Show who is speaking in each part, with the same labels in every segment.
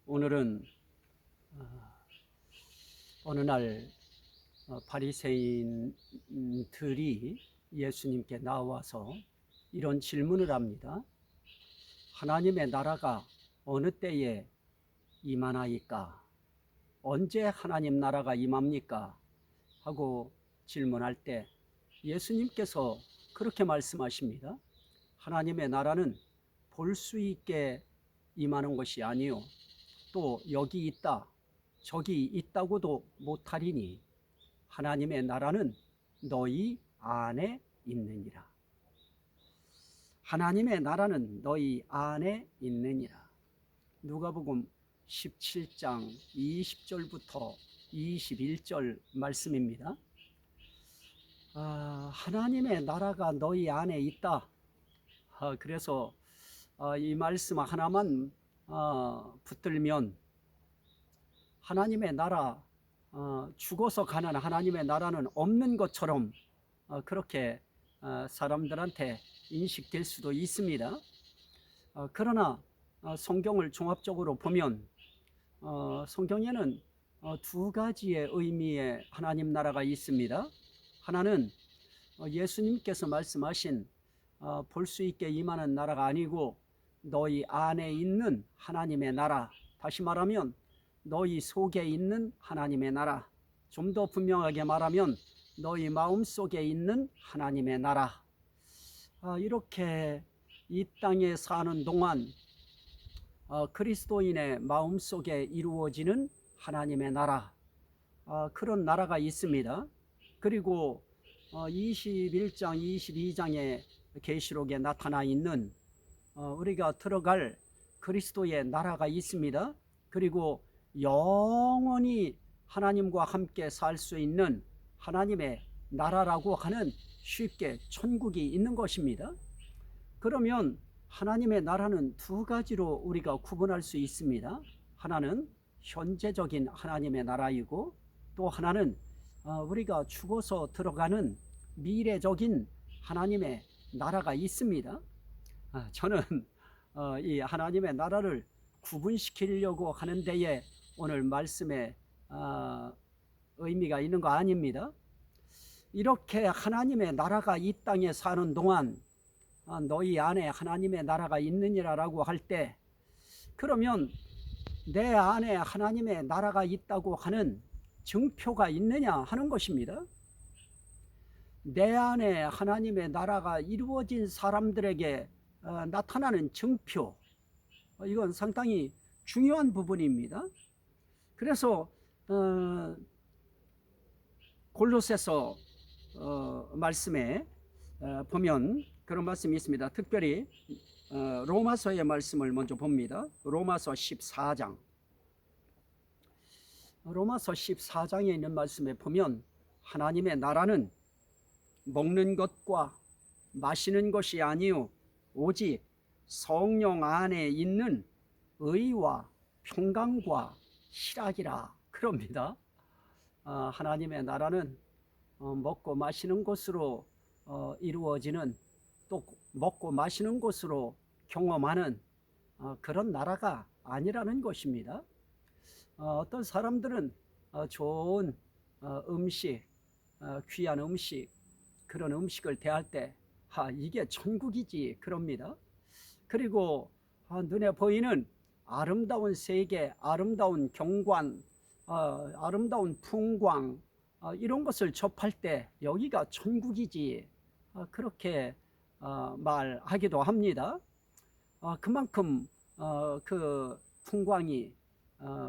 Speaker 1: 오늘은 어느 날 바리새인들이 예수님께 나와서 이런 질문을 합니다. 하나님의 나라가 어느 때에 임하나이까? 언제 하나님 나라가 임합니까? 하고 질문할 때 예수님께서 그렇게 말씀하십니다. 하나님의 나라는 볼 수 있게 임하는 것이 아니요 또 여기 있다 저기 있다고도 못하리니 하나님의 나라는 너희 안에 있느니라. 하나님의 나라는 너희 안에 있느니라. 누가복음 17장 20절부터 21절 말씀입니다. 하나님의 나라가 너희 안에 있다. 그래서 이 말씀 하나만 붙들면 하나님의 나라, 죽어서 가는 하나님의 나라는 없는 것처럼 그렇게 사람들한테 인식될 수도 있습니다. 그러나 성경을 종합적으로 보면 성경에는 두 가지의 의미의 하나님 나라가 있습니다. 하나는 예수님께서 말씀하신 볼 수 있게 임하는 나라가 아니고 너희 안에 있는 하나님의 나라, 다시 말하면 너희 속에 있는 하나님의 나라, 좀 더 분명하게 말하면 너희 마음속에 있는 하나님의 나라. 이렇게 이 땅에 사는 동안 그리스도인의 마음속에 이루어지는 하나님의 나라, 그런 나라가 있습니다. 그리고 21장 22장의 계시록에 나타나 있는 우리가 들어갈 그리스도의 나라가 있습니다. 그리고 영원히 하나님과 함께 살 수 있는 하나님의 나라라고 하는 쉽게 천국이 있는 것입니다. 그러면 하나님의 나라는 두 가지로 우리가 구분할 수 있습니다. 하나는 현재적인 하나님의 나라이고 또 하나는 우리가 죽어서 들어가는 미래적인 하나님의 나라가 있습니다. 저는 이 하나님의 나라를 구분시키려고 하는 데에 오늘 말씀에 의미가 있는 거 아닙니다. 이렇게 하나님의 나라가 이 땅에 사는 동안 너희 안에 하나님의 나라가 있느니라라고 할 때, 그러면 내 안에 하나님의 나라가 있다고 하는 증표가 있느냐 하는 것입니다. 내 안에 하나님의 나라가 이루어진 사람들에게 나타나는 증표, 이건 상당히 중요한 부분입니다. 그래서 골로새서 말씀에 보면 그런 말씀이 있습니다. 특별히 로마서의 말씀을 먼저 봅니다. 로마서 14장. 로마서 14장에 있는 말씀에 보면 하나님의 나라는 먹는 것과 마시는 것이 아니요 오직 성령 안에 있는 의와 평강과 희락이라 그럽니다. 하나님의 나라는 먹고 마시는 것으로 이루어지는, 또 먹고 마시는 것으로 경험하는 그런 나라가 아니라는 것입니다. 어떤 사람들은 좋은 음식, 귀한 음식, 그런 음식을 대할 때 이게 천국이지 그럽니다. 그리고 눈에 보이는 아름다운 세계, 아름다운 경관, 아름다운 풍광, 이런 것을 접할 때 여기가 천국이지 그렇게 말하기도 합니다. 그만큼 그 풍광이,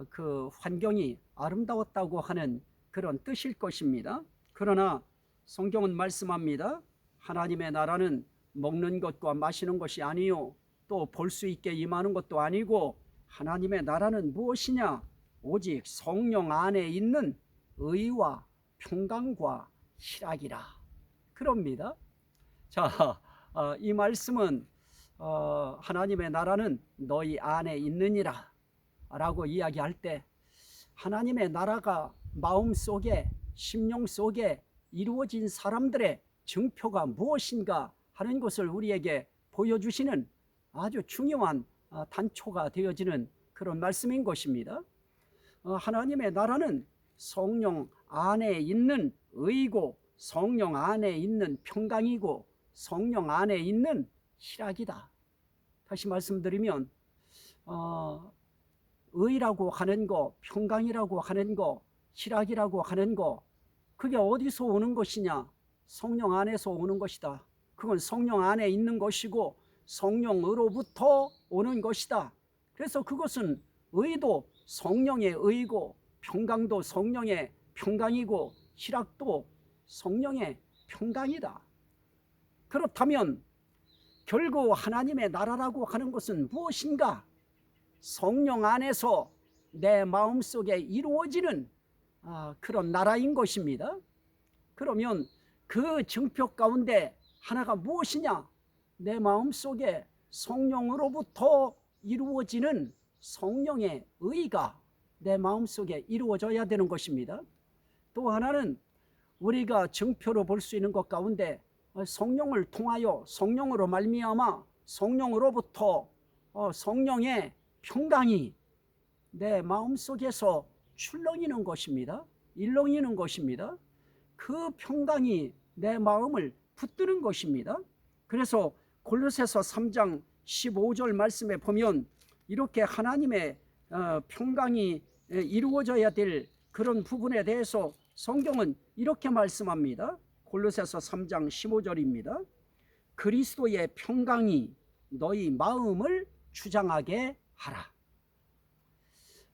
Speaker 1: 그 환경이 아름다웠다고 하는 그런 뜻일 것입니다. 그러나 성경은 말씀합니다. 하나님의 나라는 먹는 것과 마시는 것이 아니요 또 볼 수 있게 임하는 것도 아니고 하나님의 나라는 무엇이냐? 오직 성령 안에 있는 의와 평강과 희락이라 그럽니다. 자, 이 말씀은 하나님의 나라는 너희 안에 있느니라 라고 이야기할 때 하나님의 나라가 마음속에, 심령 속에 이루어진 사람들의 증표가 무엇인가 하는 것을 우리에게 보여주시는 아주 중요한 단초가 되어지는 그런 말씀인 것입니다. 하나님의 나라는 성령 안에 있는 의고 성령 안에 있는 평강이고 성령 안에 있는 희락이다. 다시 말씀드리면 의라고 하는 거, 평강이라고 하는 거, 희락이라고 하는 거, 그게 어디서 오는 것이냐? 성령 안에서 오는 것이다. 그건 성령 안에 있는 것이고 성령으로부터 오는 것이다. 그래서 그것은 의도 성령의 의고 평강도 성령의 평강이고 희락도 성령의 평강이다. 그렇다면 결국 하나님의 나라라고 하는 것은 무엇인가? 성령 안에서 내 마음속에 이루어지는 그런 나라인 것입니다. 그러면 그 증표 가운데 하나가 무엇이냐? 내 마음속에 성령으로부터 이루어지는 성령의 의가 내 마음속에 이루어져야 되는 것입니다. 또 하나는 우리가 증표로 볼 수 있는 것 가운데 성령을 통하여 성령으로 말미암아 성령으로부터 성령의 평강이 내 마음속에서 출렁이는 것입니다. 일렁이는 것입니다. 그 평강이 내 마음을 붙드는 것입니다. 그래서 골로새서 3장 15절 말씀에 보면 이렇게 하나님의 평강이 이루어져야 될 그런 부분에 대해서 성경은 이렇게 말씀합니다. 골로새서 3장 15절입니다. 그리스도의 평강이 너희 마음을 주장하게 하라.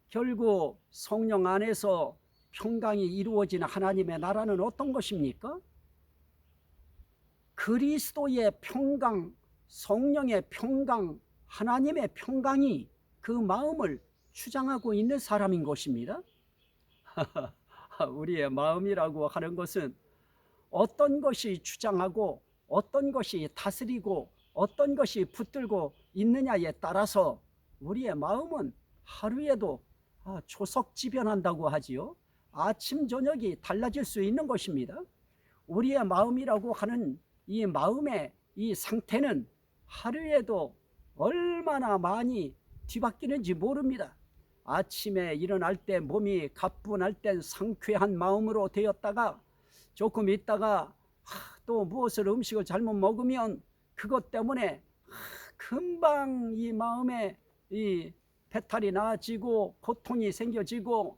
Speaker 1: 결국 성령 안에서 평강이 이루어지는 하나님의 나라는 어떤 것입니까? 그리스도의 평강, 성령의 평강, 하나님의 평강이 그 마음을 주장하고 있는 사람인 것입니다. 우리의 마음이라고 하는 것은 어떤 것이 주장하고 어떤 것이 다스리고 어떤 것이 붙들고 있느냐에 따라서 우리의 마음은 하루에도 초석지변한다고 하지요. 아침 저녁이 달라질 수 있는 것입니다. 우리의 마음이라고 하는 이 마음의 이 상태는 하루에도 얼마나 많이 뒤바뀌는지 모릅니다. 아침에 일어날 때 몸이 가뿐할 땐 상쾌한 마음으로 되었다가 조금 있다가 또 무엇을 음식을 잘못 먹으면 그것 때문에 금방 이 마음에 이 배탈이 나아지고 고통이 생겨지고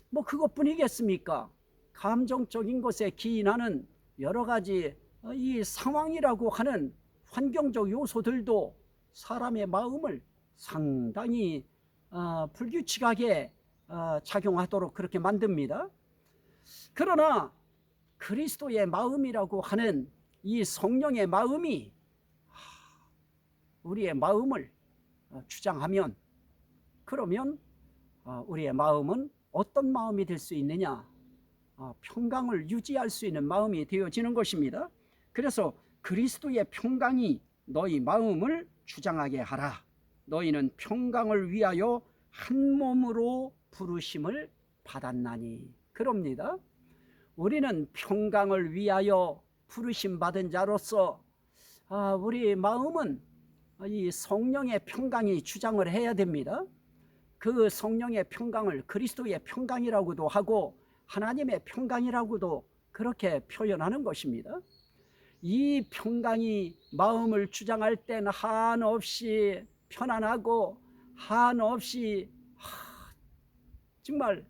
Speaker 1: 뭐 그것뿐이겠습니까? 감정적인 것에 기인하는 여러 가지 이 상황이라고 하는 환경적 요소들도 사람의 마음을 상당히 불규칙하게 작용하도록 그렇게 만듭니다. 그러나 그리스도의 마음이라고 하는 이 성령의 마음이 우리의 마음을 주장하면 그러면 우리의 마음은 어떤 마음이 될 수 있느냐? 평강을 유지할 수 있는 마음이 되어지는 것입니다. 그래서 그리스도의 평강이 너희 마음을 주장하게 하라. 너희는 평강을 위하여 한 몸으로 부르심을 받았나니. 그럽니다. 우리는 평강을 위하여 부르심 받은 자로서 우리 마음은 이 성령의 평강이 주장을 해야 됩니다. 그 성령의 평강을 그리스도의 평강이라고도 하고 하나님의 평강이라고도 그렇게 표현하는 것입니다. 이 평강이 마음을 주장할 땐 한없이 편안하고 한없이 정말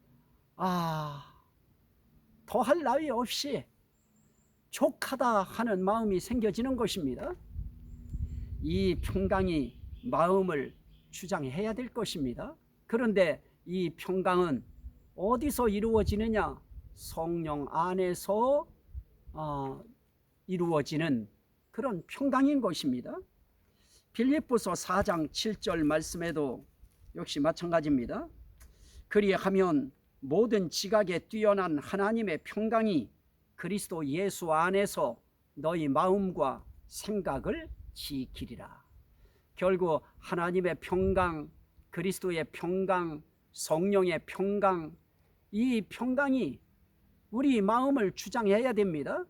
Speaker 1: 더할 나위 없이 족하다 하는 마음이 생겨지는 것입니다. 이 평강이 마음을 주장해야 될 것입니다. 그런데 이 평강은 어디서 이루어지느냐? 성령 안에서 이루어지는 그런 평강인 것입니다. 빌립보서 4장 7절 말씀에도 역시 마찬가지입니다. 그리하면 모든 지각에 뛰어난 하나님의 평강이 그리스도 예수 안에서 너희 마음과 생각을 지키리라. 결국 하나님의 평강, 그리스도의 평강, 성령의 평강, 이 평강이 우리 마음을 주장해야 됩니다.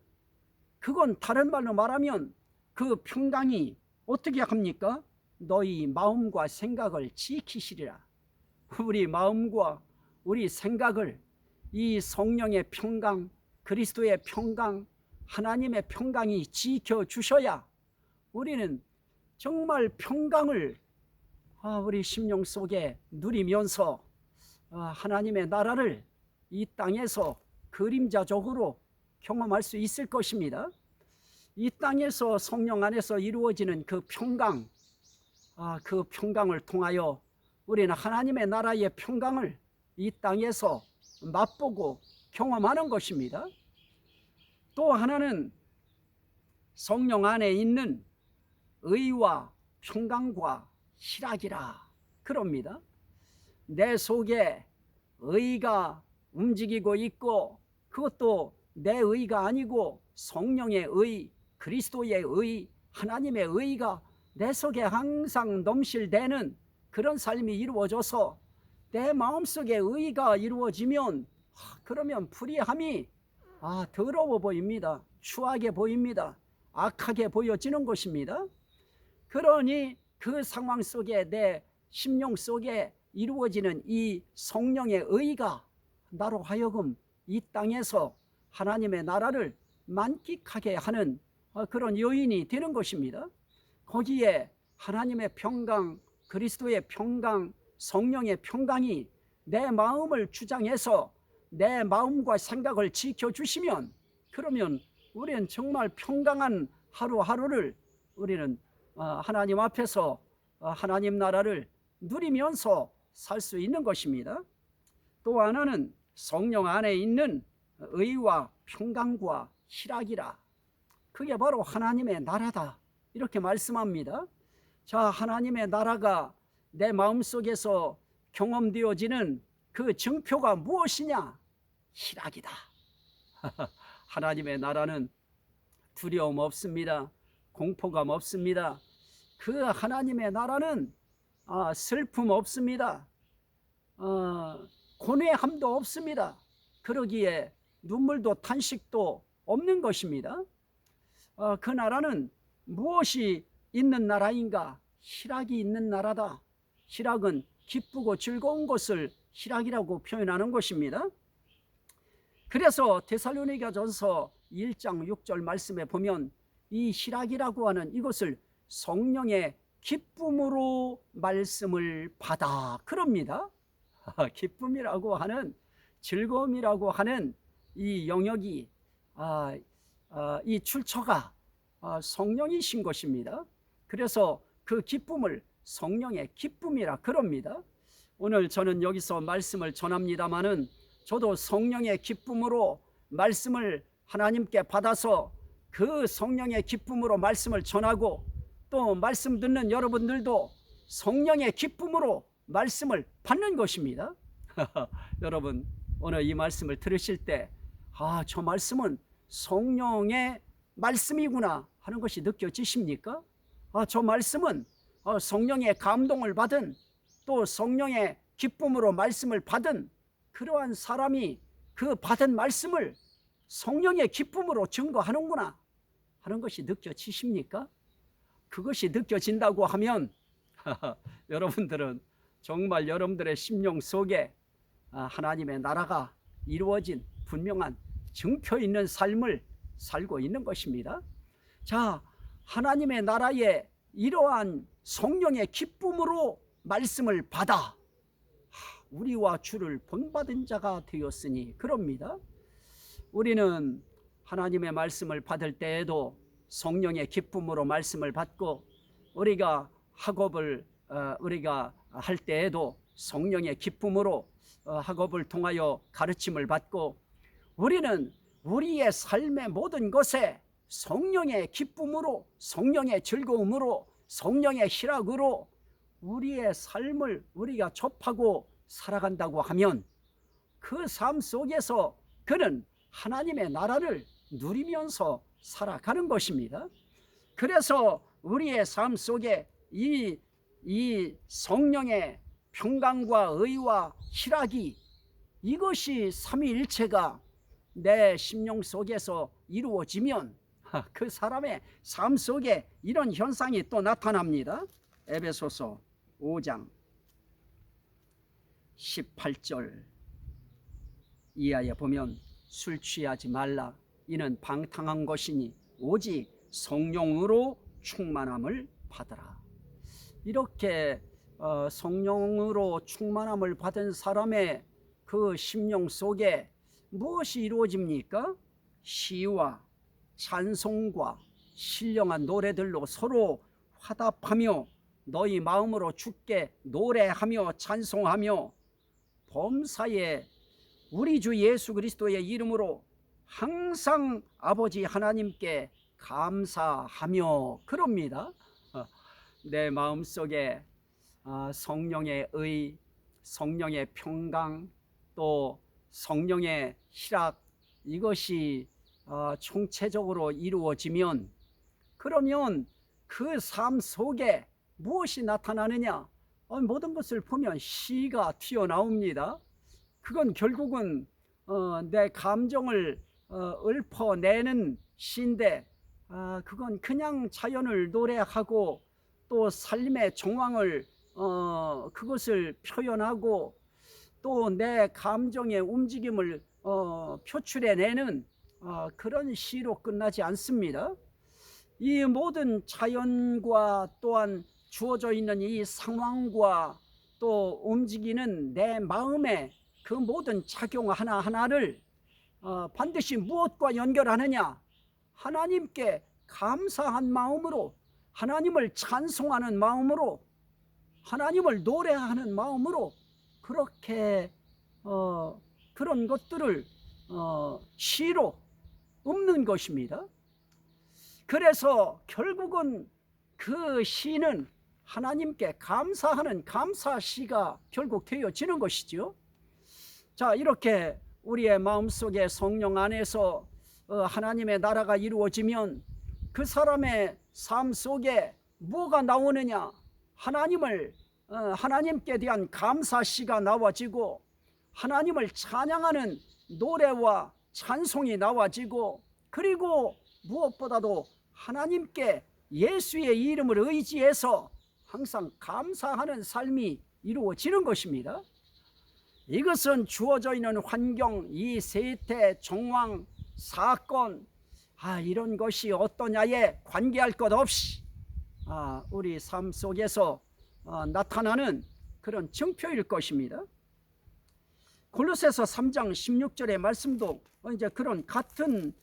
Speaker 1: 그건 다른 말로 말하면 그 평강이 어떻게 합니까? 너희 마음과 생각을 지키시리라. 우리 마음과 우리 생각을 이 성령의 평강, 그리스도의 평강, 하나님의 평강이 지켜주셔야 우리는 정말 평강을 우리 심령 속에 누리면서 하나님의 나라를 이 땅에서 그림자적으로 경험할 수 있을 것입니다. 이 땅에서 성령 안에서 이루어지는 그 평강, 그 평강을 통하여 우리는 하나님의 나라의 평강을 이 땅에서 맛보고 경험하는 것입니다. 또 하나는 성령 안에 있는 의와 평강과 희락이라 그럽니다. 내 속에 의가 움직이고 있고, 그것도 내 의가 아니고 성령의 의, 그리스도의 의, 하나님의 의가 내 속에 항상 넘실대는 그런 삶이 이루어져서 내 마음속에 의가 이루어지면 그러면 불의함이 더러워 보입니다. 추하게 보입니다. 악하게 보여지는 것입니다. 그러니 그 상황 속에 내 심령 속에 이루어지는 이 성령의 의가 나로 하여금 이 땅에서 하나님의 나라를 만끽하게 하는 그런 요인이 되는 것입니다. 거기에 하나님의 평강, 그리스도의 평강, 성령의 평강이 내 마음을 주장해서 내 마음과 생각을 지켜주시면, 그러면 우리는 정말 평강한 하루하루를 우리는 하나님 앞에서 하나님 나라를 누리면서 살 수 있는 것입니다. 또 하나는 성령 안에 있는 의와 평강과 희락이라, 그게 바로 하나님의 나라다, 이렇게 말씀합니다. 자, 하나님의 나라가 내 마음속에서 경험되어지는 그 증표가 무엇이냐? 희락이다. 하나님의 나라는 두려움 없습니다. 공포감 없습니다. 그 하나님의 나라는 슬픔 없습니다. 고뇌함도 없습니다. 그러기에 눈물도 탄식도 없는 것입니다. 그 나라는 무엇이 있는 나라인가? 희락이 있는 나라다. 희락은 기쁘고 즐거운 것을 희락이라고 표현하는 것입니다. 그래서 데살로니가전서 1장 6절 말씀에 보면 이 희락이라고 하는 이것을 성령의 기쁨으로 말씀을 받아 그럽니다. 기쁨이라고 하는, 즐거움이라고 하는 이 영역이 이 출처가 성령이신 것입니다. 그래서 그 기쁨을 성령의 기쁨이라 그럽니다. 오늘 저는 여기서 말씀을 전합니다마는 저도 성령의 기쁨으로 말씀을 하나님께 받아서 그 성령의 기쁨으로 말씀을 전하고, 또 말씀 듣는 여러분들도 성령의 기쁨으로 말씀을 받는 것입니다. 여러분, 오늘 이 말씀을 들으실 때 저 말씀은 성령의 말씀이구나 하는 것이 느껴지십니까? 저 말씀은 성령의 감동을 받은, 또 성령의 기쁨으로 말씀을 받은 그러한 사람이 그 받은 말씀을 성령의 기쁨으로 증거하는구나 하는 것이 느껴지십니까? 그것이 느껴진다고 하면 여러분들은 정말 여러분들의 심령 속에 하나님의 나라가 이루어진 분명한 증표 있는 삶을 살고 있는 것입니다. 자, 하나님의 나라의 이러한 성령의 기쁨으로 말씀을 받아 우리와 주를 본받은 자가 되었으니 그럽니다. 우리는 하나님의 말씀을 받을 때에도 성령의 기쁨으로 말씀을 받고, 우리가 학업을 우리가 할 때에도 성령의 기쁨으로 학업을 통하여 가르침을 받고, 우리는 우리의 삶의 모든 것에 성령의 기쁨으로, 성령의 즐거움으로, 성령의 희락으로 우리의 삶을 우리가 접하고 살아간다고 하면 그 삶 속에서 그는 하나님의 나라를 누리면서 살아가는 것입니다. 그래서 우리의 삶 속에 이 성령의 평강과 의와 희락이, 이것이 삼위일체가 내 심령 속에서 이루어지면 그 사람의 삶 속에 이런 현상이 또 나타납니다. 에베소서 5장 18절 이하에 보면 술 취하지 말라. 이는 방탕한 것이니 오직 성령으로 충만함을 받으라. 이렇게 성령으로 충만함을 받은 사람의 그 심령 속에 무엇이 이루어집니까? 시와 찬송과 신령한 노래들로 서로 화답하며 너희 마음으로 주께 노래하며 찬송하며 범사에 우리 주 예수 그리스도의 이름으로 항상 아버지 하나님께 감사하며 그럽니다. 내 마음속에 성령의 의, 성령의 평강, 또 성령의 희락, 이것이 총체적으로 이루어지면, 그러면 그 삶 속에 무엇이 나타나느냐? 모든 것을 보면 시가 튀어나옵니다. 그건 결국은 내 감정을 읊어내는 시인데, 그건 그냥 자연을 노래하고 또 삶의 정황을 그것을 표현하고 또 내 감정의 움직임을 표출해내는 그런 시로 끝나지 않습니다. 이 모든 자연과 또한 주어져 있는 이 상황과 또 움직이는 내 마음의 그 모든 작용 하나하나를 반드시 무엇과 연결하느냐? 하나님께 감사한 마음으로, 하나님을 찬송하는 마음으로, 하나님을 노래하는 마음으로 그렇게 그런 것들을 시로 읊는 것입니다. 그래서 결국은 그 시는 하나님께 감사하는 감사시가 결국 되어지는 것이죠. 자, 이렇게 우리의 마음속에 성령 안에서 하나님의 나라가 이루어지면 그 사람의 삶 속에 뭐가 나오느냐? 하나님께 대한 감사시가 나와지고 하나님을 찬양하는 노래와 찬송이 나와지고, 그리고 무엇보다도 하나님께 예수의 이름을 의지해서 항상 감사하는 삶이 이루어지는 것입니다. 이것은 주어져 있는 환경, 이 세태, 정황, 사건, 이런 것이 어떠냐에 관계할 것 없이 우리 삶 속에서 나타나는 그런 증표일 것입니다. 골로새서 3장 16절의 말씀도 이제 그런 같은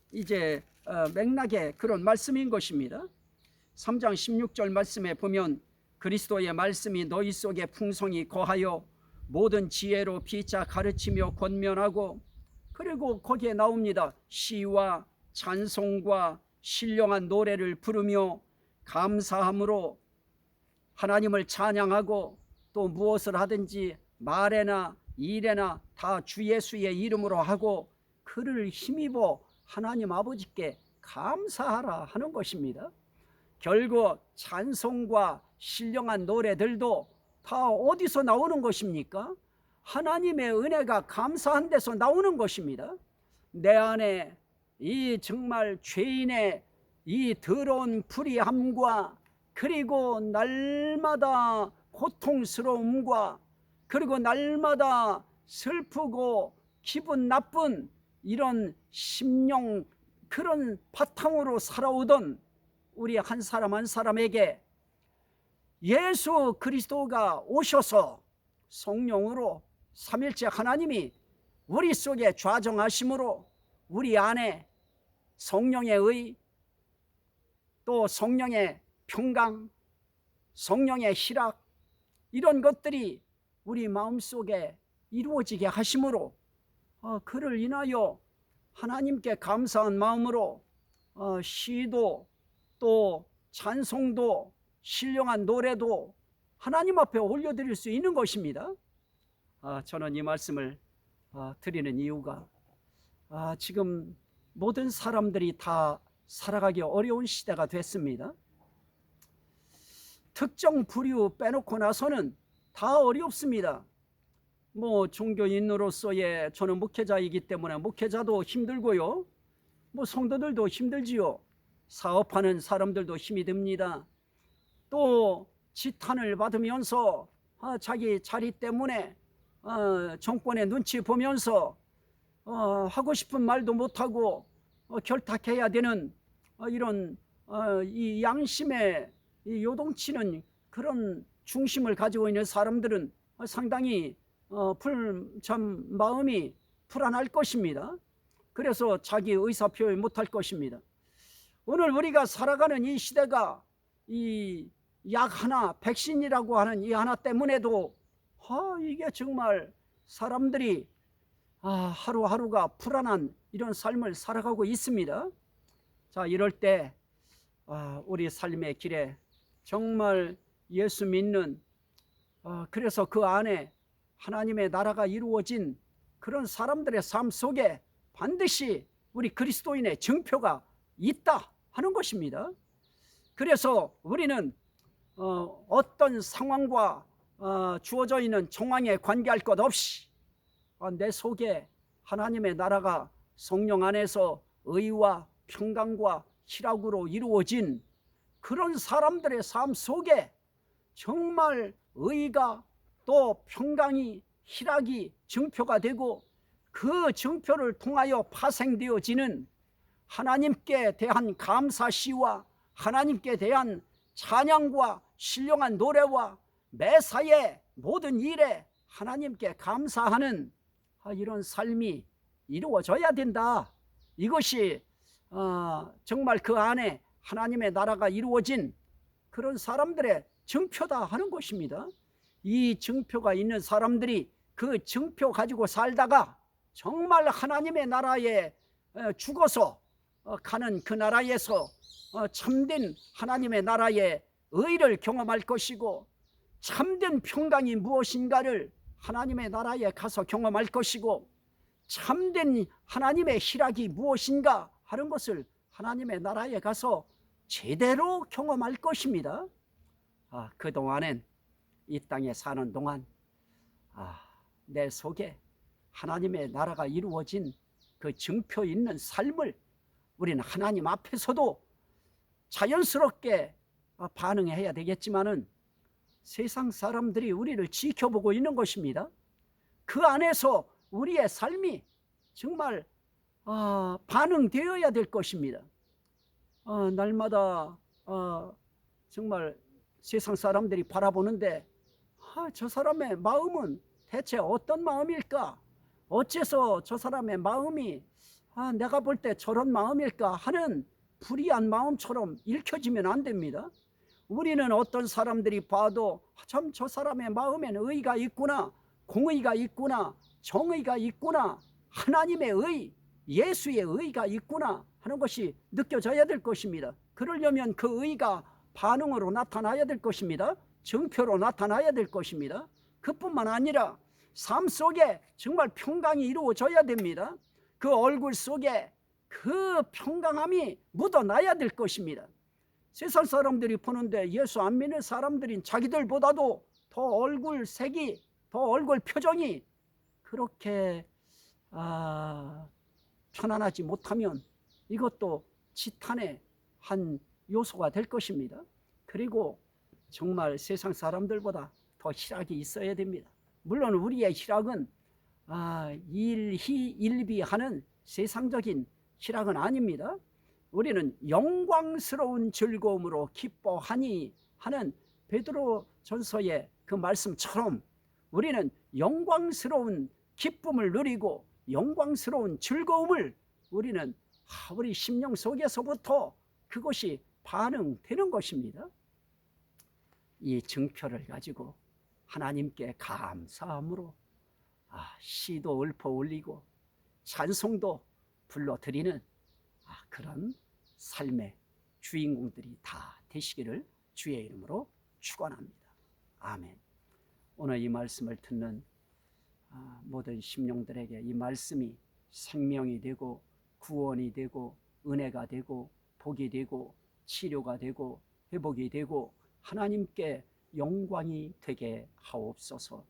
Speaker 1: 맥락의 그런 말씀인 것입니다. 3장 16절 말씀에 보면 그리스도의 말씀이 너희 속에 풍성히 거하여 모든 지혜로 피차 가르치며 권면하고, 그리고 거기에 나옵니다. 시와 찬송과 신령한 노래를 부르며 감사함으로 하나님을 찬양하고, 또 무엇을 하든지 말에나 일에나 다 주 예수의 이름으로 하고 그를 힘입어 하나님 아버지께 감사하라 하는 것입니다. 결국 찬송과 신령한 노래들도 다 어디서 나오는 것입니까? 하나님의 은혜가 감사한 데서 나오는 것입니다. 내 안에 이 정말 죄인의 이 더러운 불의함과, 그리고 날마다 고통스러움과, 그리고 날마다 슬프고 기분 나쁜 이런 심령, 그런 바탕으로 살아오던 우리 한 사람 한 사람에게 예수 그리스도가 오셔서 성령으로 삼일째 하나님이 우리 속에 좌정하심으로 우리 안에 성령의 의, 또 성령의 평강, 성령의 희락, 이런 것들이 우리 마음속에 이루어지게 하심으로 그를 인하여 하나님께 감사한 마음으로 시도 또 찬송도 신령한 노래도 하나님 앞에 올려드릴 수 있는 것입니다. 저는 이 말씀을 드리는 이유가 지금 모든 사람들이 다 살아가기 어려운 시대가 됐습니다. 특정 부류 빼놓고 나서는 다 어렵습니다. 종교인으로서의 저는 목회자이기 때문에 목회자도 힘들고요, 성도들도 힘들지요. 사업하는 사람들도 힘이 듭니다. 또 지탄을 받으면서 자기 자리 때문에 정권의 눈치 보면서 하고 싶은 말도 못하고 결탁해야 되는 이런 이 양심에 요동치는 그런 중심을 가지고 있는 사람들은 상당히 참 마음이 불안할 것입니다. 그래서 자기 의사표현 못할 것입니다. 오늘 우리가 살아가는 이 시대가 이 약 하나, 백신이라고 하는 이 하나 때문에도 이게 정말 사람들이 하루하루가 불안한 이런 삶을 살아가고 있습니다. 자, 이럴 때 우리 삶의 길에 정말 예수 믿는 그래서 그 안에 하나님의 나라가 이루어진 그런 사람들의 삶 속에 반드시 우리 그리스도인의 증표가 있다 하는 것입니다. 그래서 우리는 어떤 상황과 주어져 있는 정황에 관계할 것 없이 내 속에 하나님의 나라가 성령 안에서 의와 평강과 희락으로 이루어진 그런 사람들의 삶 속에 정말 의가 또 평강이 희락이 증표가 되고 그 증표를 통하여 파생되어지는 하나님께 대한 감사시와 하나님께 대한 찬양과 신령한 노래와 매사의 모든 일에 하나님께 감사하는 이런 삶이 이루어져야 된다. 이것이 정말 그 안에 하나님의 나라가 이루어진 그런 사람들의 증표다 하는 것입니다. 이 증표가 있는 사람들이 그 증표 가지고 살다가 정말 하나님의 나라에 죽어서 가는 그 나라에서 참된 하나님의 나라의 의를 경험할 것이고 참된 평강이 무엇인가를 하나님의 나라에 가서 경험할 것이고 참된 하나님의 희락이 무엇인가 하는 것을 하나님의 나라에 가서 제대로 경험할 것입니다. 그동안엔 이 땅에 사는 동안 내 속에 하나님의 나라가 이루어진 그 증표 있는 삶을 우리는 하나님 앞에서도 자연스럽게 반응해야 되겠지만은 세상 사람들이 우리를 지켜보고 있는 것입니다. 그 안에서 우리의 삶이 정말 반응되어야 될 것입니다. 날마다 정말 세상 사람들이 바라보는데 저 사람의 마음은 대체 어떤 마음일까? 어째서 저 사람의 마음이 내가 볼 때 저런 마음일까 하는 불의한 마음처럼 읽혀지면 안 됩니다. 우리는 어떤 사람들이 봐도 참 저 사람의 마음에는 의가 있구나, 공의가 있구나, 정의가 있구나, 하나님의 의, 예수의 의가 있구나 하는 것이 느껴져야 될 것입니다. 그러려면 그 의가 반응으로 나타나야 될 것입니다. 증표로 나타나야 될 것입니다. 그뿐만 아니라 삶 속에 정말 평강이 이루어져야 됩니다. 그 얼굴 속에 그 평강함이 묻어나야 될 것입니다. 세상 사람들이 보는데 예수 안 믿는 사람들인 자기들보다도 더 얼굴 색이, 더 얼굴 표정이 그렇게 편안하지 못하면 이것도 지탄의 한 요소가 될 것입니다. 그리고 정말 세상 사람들보다 더 희락이 있어야 됩니다. 물론 우리의 희락은 일희일비하는 세상적인 희락은 아닙니다. 우리는 영광스러운 즐거움으로 기뻐하니 하는 베드로전서의 그 말씀처럼 우리는 영광스러운 기쁨을 누리고 영광스러운 즐거움을 우리는 우리 심령 속에서부터 그것이 반응되는 것입니다. 이 증표를 가지고 하나님께 감사함으로 시도 읊어 올리고 찬송도 불러드리는 그런 삶의 주인공들이 다 되시기를 주의 이름으로 축원합니다. 아멘. 오늘 이 말씀을 듣는 모든 심령들에게 이 말씀이 생명이 되고 구원이 되고 은혜가 되고 복이 되고 치료가 되고 회복이 되고 하나님께 영광이 되게 하옵소서.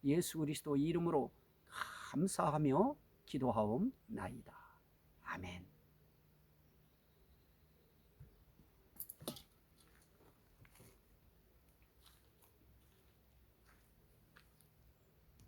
Speaker 1: 예수 그리스도 이름으로 감사하며 기도하옵나이다. 아멘.